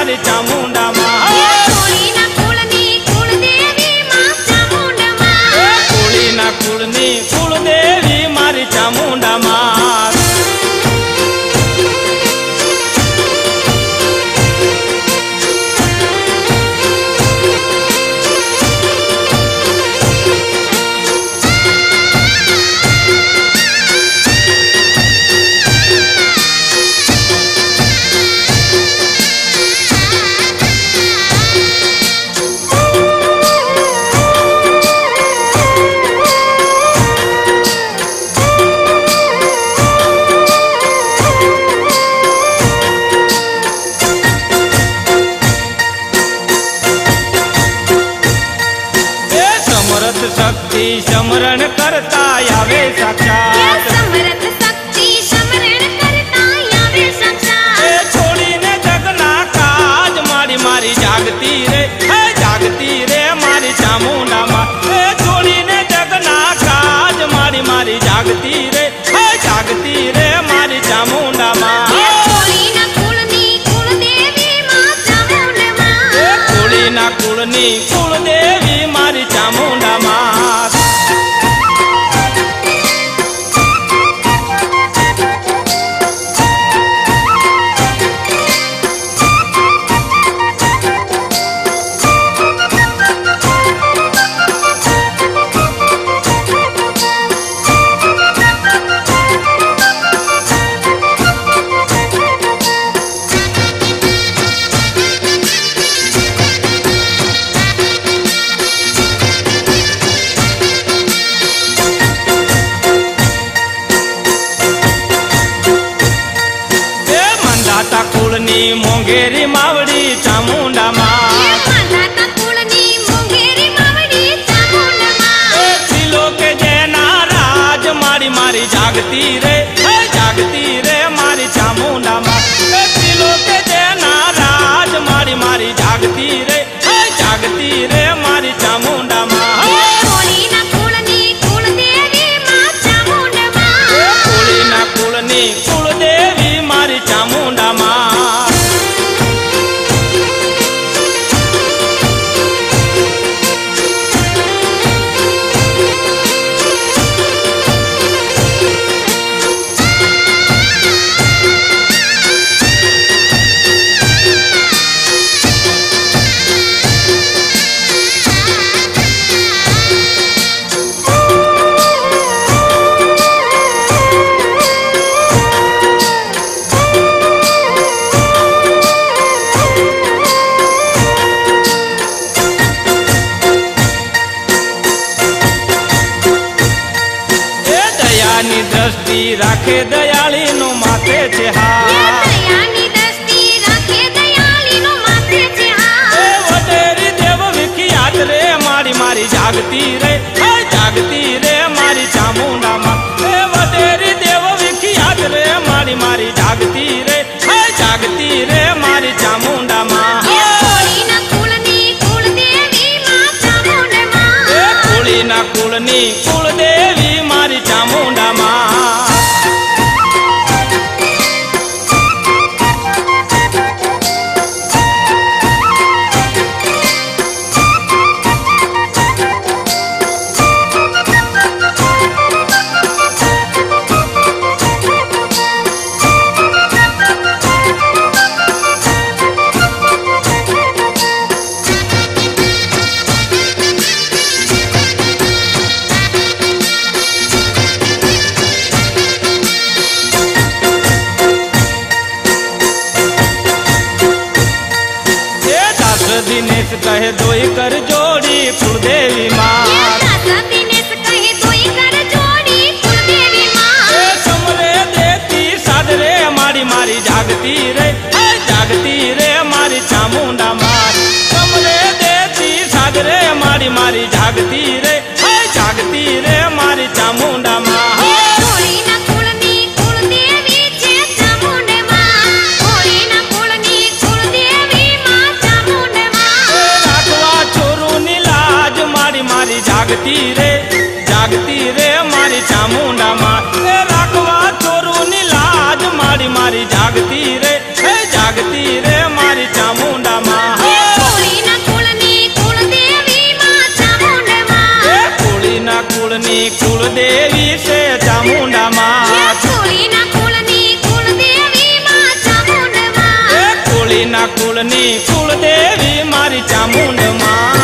मारी चामुंडा माँ। कोळी ना कुळनी कुळदेवी माँ चामुंडा माँ। कोळी ना कुळनी कुळदेवी मारी चामुंडा माँ। शक्ति समरण करता आवे साक्षात। समरथ शक्ति समरण करता आवे साक्षात। छोड़ी ने जगना काज मारी मारी जागती रे, जागती रे मारी चामुंडा माँ। छोड़ी ने जगना काज मारी मारी जागती रे, जागती रे मारी चामुंडा माँ। कोळी ना कुळनी कुळदेवी माँ चामुंडा माँ। कोळी ना कुळनी कुळदेवी मारी चामुंडा माँ। कुळनी मोंगेरी मावड़ी चामुंडा माँ। माता कुळनी मोंगेरी मावड़ी चामुंडा माँ। सिलो के जैना राज मारी मारी जागती रे, जागती रे मारी चामुंडा माँ। सिलो के जैना राज मारी मारी जागती रे, जागती रे मारी चामुंडा माँ। कोळी ना कुळनी कुळदेवी माँ चामुंडा माँ। कोळी ना कुळनी कुळदेवी मारी चामुंडा माँ। दृष्टि राखे दयाली नो माथे छे हाथ। दयानी दृष्टि राखे दयाली नो माथे छे हाथ। वडेरी देव विख्यात रे मारी मारी जागती रे, जागती रे मारी चामुंडा माँ। वडेरी देव विख्यात रे मारी मारी जागती रे, जागती रे मारी चामुंडा माँ। कोळी ना कुळनी कुळदेवी माँ चामुंडा माँ। कोळी ना कुळनी कुळदेवी मारी चामुंडा माँ। दिनेश कहे दोई कर जोड़ी कुलदेवी माँ। दिनेश कहे दोई कर जोड़ी कुलदेवी माँ। समरे देती सादरे मारी मारी जागती रे, जागती रे मारी चामुंडा माँ। समरे देती सादरे मारी मारी जागती रे, जागती रे मारी चामुंडा माँ। कोळी ना कुळनी कुळदेवी छे चामुंडा माँ। कोळी ना कुळनी कुळदेवी माँ चामुंडा माँ। राखवा छोरू नी लाज मारी मारी जागती रे, जागती रे मारी चामुंडा माँ। राखवा छोरू नी लाज मारी मारी जागती रे, जागती रे मारी चामुंडा। કુળદેવી છે ચામુંડામાં. કોળીના કુળની કુળદેવી માં ચામુંડમાં. કોળીના કુળની કુળદેવી મારી ચામુંડમાં.